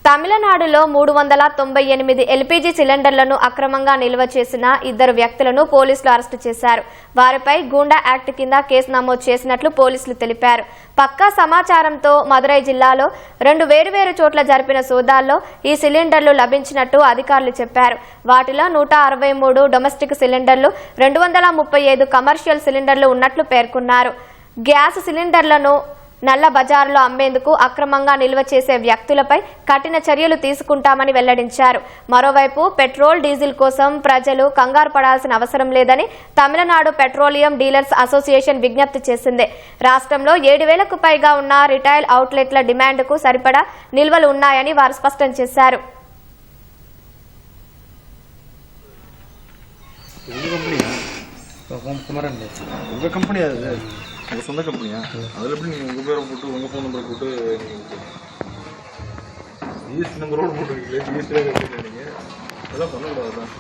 తమిళనాడులో 398 ఎల్పీజీ సిలిండర్లను అక్రమంగా నిల్వ చేసిన ఇద్దరు వ్యక్తులను పోలీసులు అరెస్టు చేశారు. వారిపై గూండా యాక్ట్ కింద కేసు నమోదు చేసినట్లు పోలీసులు తెలిపారు. పక్కా సమాచారంతో మదురై జిల్లాలో 2 వేర్వేరు చోట్ల జరిపిన సోదాల్లో ఈ సిలిండర్లు లభించినట్టు అధికారులు చెప్పారు. వాటిలో 163 డొమెస్టిక్ సిలిండర్లు, 235 కమర్షియల్ సిలిండర్లు ఉన్నట్లు పేర్కొన్నారు. గ్యాస్ సిలిండర్లను నల్ల బజారులో అమ్మేందుకు అక్రమంగా నిల్వ చేసే వ్యక్తులపై కఠిన చర్యలు తీసుకుంటామని వెల్లడించారు. మరోవైపు పెట్రోల్, డీజిల్ కోసం ప్రజలు కంగారు పడాల్సిన అవసరం లేదని తమిళనాడు పెట్రోలియం డీలర్స్ అసోసియేషన్ విజ్ఞప్తి చేసింది. రాష్ట్రంలో 7,000కు పైగా ఉన్న రిటైల్ అవుట్లెట్ల డిమాండ్కు సరిపడా నిల్వలు ఉన్నాయని వారు స్పష్టం చేశారు. உங்கள் சொந்த கம்பெனியா? அதில் எப்படி நீங்கள் உங்கள் பேரை போட்டு உங்கள் ஃபோன் நம்பரை போட்டு ஜிஎஸ்டி நம்பரோடு போட்டுருக்கீங்களே, ஜிஎஸ்டியாக நீங்கள் அதெல்லாம் பண்ணக்கூடாது தான்.